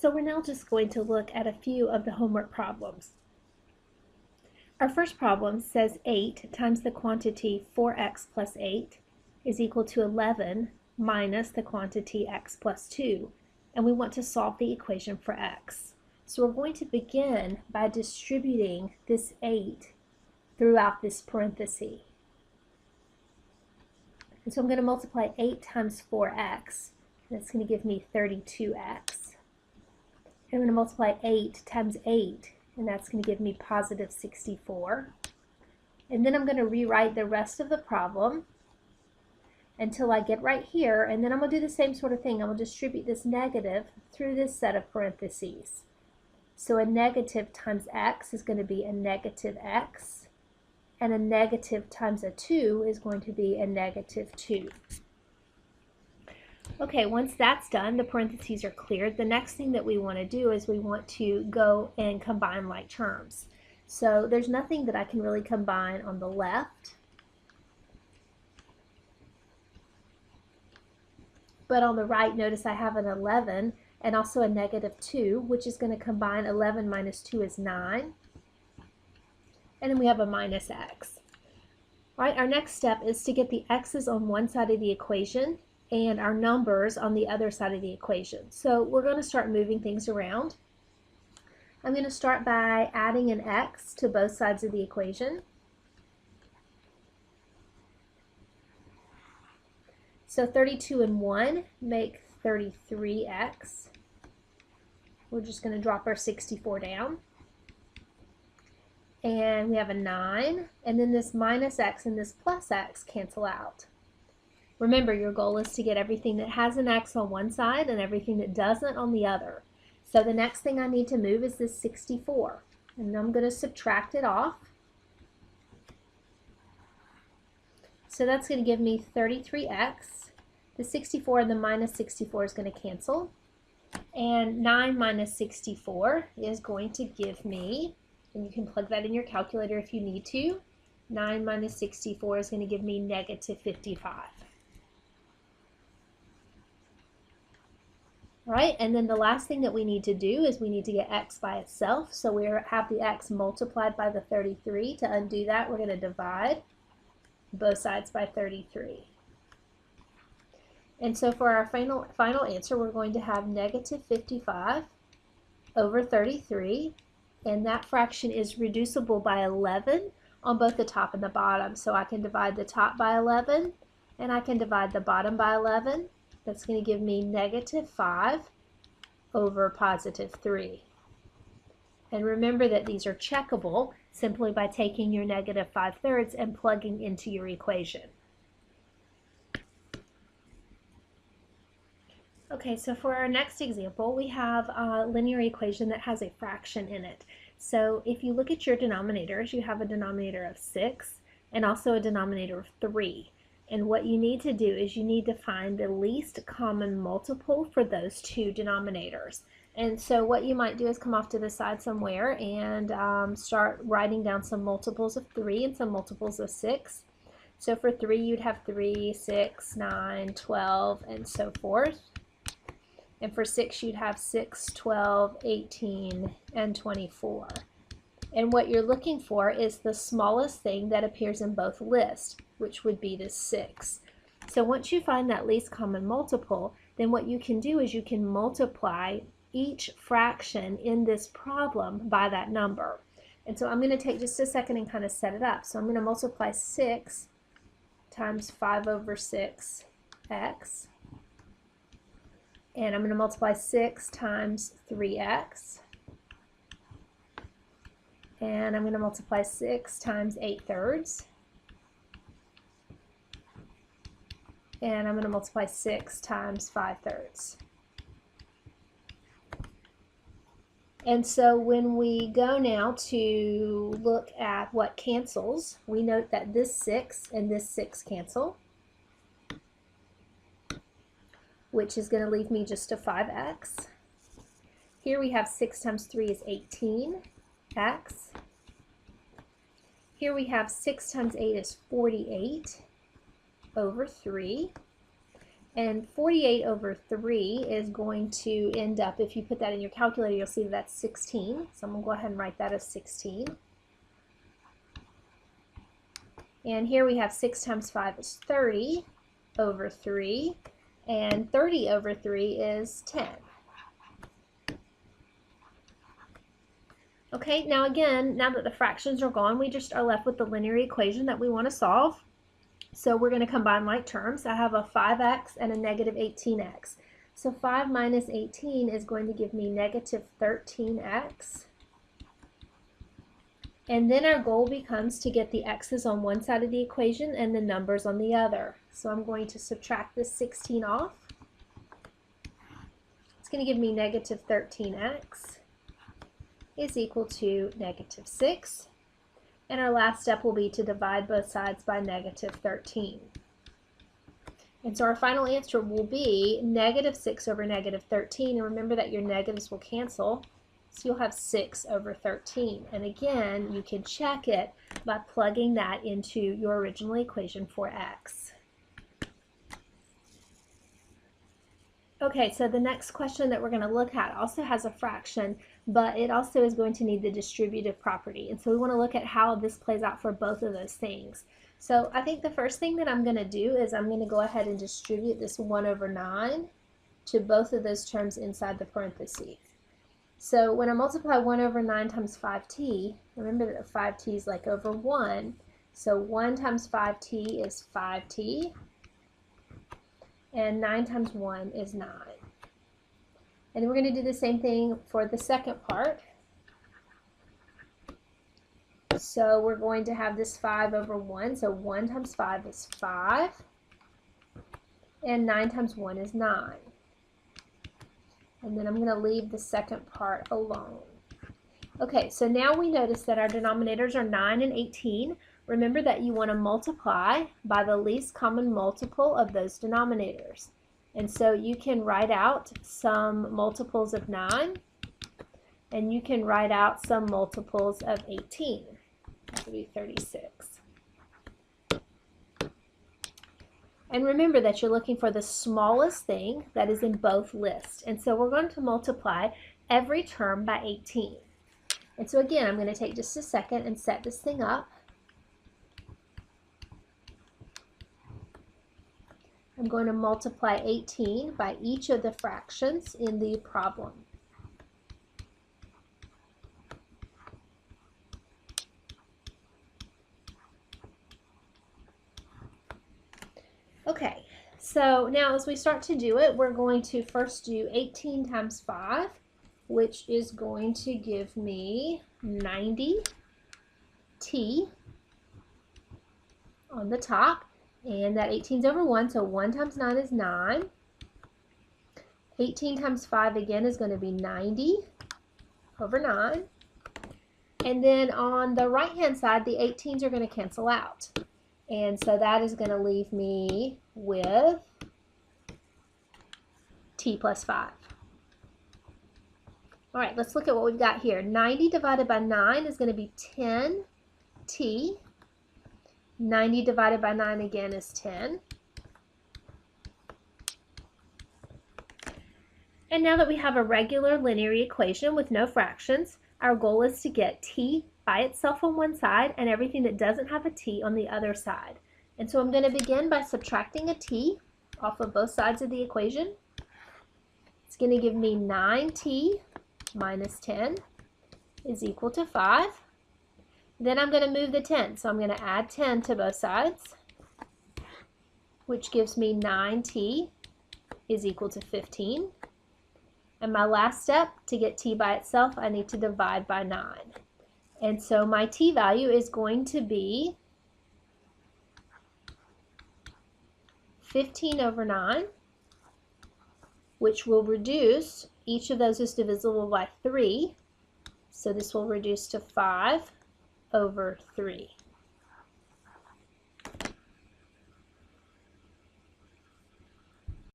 So we're now just going to look at a few of the homework problems. Our first problem says 8 times the quantity 4x plus 8 is equal to 11 minus the quantity x plus 2, and we want to solve the equation for x. So we're going to begin by distributing this 8 throughout this parenthesis. And so I'm going to multiply 8 times 4x, and it's going to give me 32x. And I'm going to multiply 8 times 8, and that's going to give me positive 64. And then I'm going to rewrite the rest of the problem until I get right here, and then I'm going to do the same sort of thing. I'm going to distribute this negative through this set of parentheses. So a negative times x is going to be a negative x, and a negative times a 2 is going to be a negative 2. Okay, once that's done, the parentheses are cleared. The next thing that we want to do is we want to go and combine like terms. So there's nothing that I can really combine on the left, but on the right, notice I have an 11 and also a negative 2, which is going to combine 11 minus 2 is 9. And then we have a minus x. All right, our next step is to get the x's on one side of the equation and our numbers on the other side of the equation. So we're going to start moving things around. I'm going to start by adding an x to both sides of the equation. So 32 and 1 make 33x. We're just going to drop our 64 down. And we have a 9, and then this minus x and this plus x cancel out. Remember, your goal is to get everything that has an x on one side and everything that doesn't on the other. So the next thing I need to move is this 64, and I'm going to subtract it off. So that's going to give me 33x. The 64 and the minus 64 is going to cancel. And 9 minus 64 is going to give me, and you can plug that in your calculator if you need to, 9 minus 64 is going to give me negative 55. All right, and then the last thing that we need to do is we need to get x by itself. So we have the x multiplied by the 33. To undo that, we're going to divide both sides by 33. And so for our final answer, we're going to have negative 55 over 33. And that fraction is reducible by 11 on both the top and the bottom. So I can divide the top by 11, and I can divide the bottom by 11. That's going to give me negative 5 over positive 3. And remember that these are checkable simply by taking your negative 5/3 and plugging into your equation. Okay, so for our next example, we have a linear equation that has a fraction in it. So if you look at your denominators, you have a denominator of 6 and also a denominator of 3. And what you need to do is you need to find the least common multiple for those two denominators. And so what you might do is come off to the side somewhere and start writing down some multiples of 3 and some multiples of 6. So for 3, you'd have 3, 6, 9, 12, and so forth. And for 6, you'd have 6, 12, 18, and 24. And what you're looking for is the smallest thing that appears in both lists, which would be the 6. So once you find that least common multiple, then what you can do is you can multiply each fraction in this problem by that number. And so I'm going to take just a second and kind of set it up. So I'm going to multiply 6 times 5 over 6x. And I'm going to multiply 6 times 3x. And I'm going to multiply 6 times 8/3. And I'm going to multiply 6 times 5/3. And so when we go now to look at what cancels, we note that this 6 and this 6 cancel, which is going to leave me just a 5x. Here we have 6 times 3 is 18x. Here we have 6 times 8 is 48 over 3. And 48 over 3 is going to end up, if you put that in your calculator, you'll see that that's 16. So I'm going to go ahead and write that as 16. And here we have 6 times 5 is 30 over 3. And 30 over 3 is 10. Okay, now again, now that the fractions are gone, we just are left with the linear equation that we want to solve. So we're going to combine like terms. I have a 5x and a negative 18x. So 5 minus 18 is going to give me negative 13x. And then our goal becomes to get the x's on one side of the equation and the numbers on the other. So I'm going to subtract this 16 off. It's going to give me negative 13x is equal to negative 6. And our last step will be to divide both sides by negative 13. And so our final answer will be negative 6 over negative 13. And remember that your negatives will cancel. So you'll have 6 over 13. And again, you can check it by plugging that into your original equation for x. Okay, so the next question that we're going to look at also has a fraction, but it also is going to need the distributive property. And so we want to look at how this plays out for both of those things. So I think the first thing that I'm going to do is I'm going to go ahead and distribute this 1 over 9 to both of those terms inside the parentheses. So when I multiply 1 over 9 times 5t, remember that 5t is like over 1. So 1 times 5t is 5t. And 9 times 1 is 9. And then we're going to do the same thing for the second part. So we're going to have this 5 over 1. So 1 times 5 is 5. And 9 times 1 is 9. And then I'm going to leave the second part alone. Okay, so now we notice that our denominators are 9 and 18. Remember that you want to multiply by the least common multiple of those denominators. And so you can write out some multiples of 9, and you can write out some multiples of 18. That would be 36. And remember that you're looking for the smallest thing that is in both lists. And so we're going to multiply every term by 18. And so again, I'm going to take just a second and set this thing up. I'm going to multiply 18 by each of the fractions in the problem. Okay, so now as we start to do it, we're going to first do 18 times 5, which is going to give me 90t on the top. And that 18 is over 1, so 1 times 9 is 9. 18 times 5 again is going to be 90 over 9. And then on the right-hand side, the 18s are going to cancel out. And so that is going to leave me with t plus 5. All right, let's look at what we've got here. 90 divided by 9 is going to be 10t. 90 divided by 9 again is 10. And now that we have a regular linear equation with no fractions, our goal is to get t by itself on one side and everything that doesn't have a t on the other side. And so I'm going to begin by subtracting a t off of both sides of the equation. It's going to give me 9t minus 10 is equal to 5. Then I'm going to move the 10, so I'm going to add 10 to both sides, which gives me 9t is equal to 15. And my last step, to get t by itself, I need to divide by 9. And so my t value is going to be 15 over 9, which will reduce, each of those is divisible by 3, so this will reduce to 5 over 3.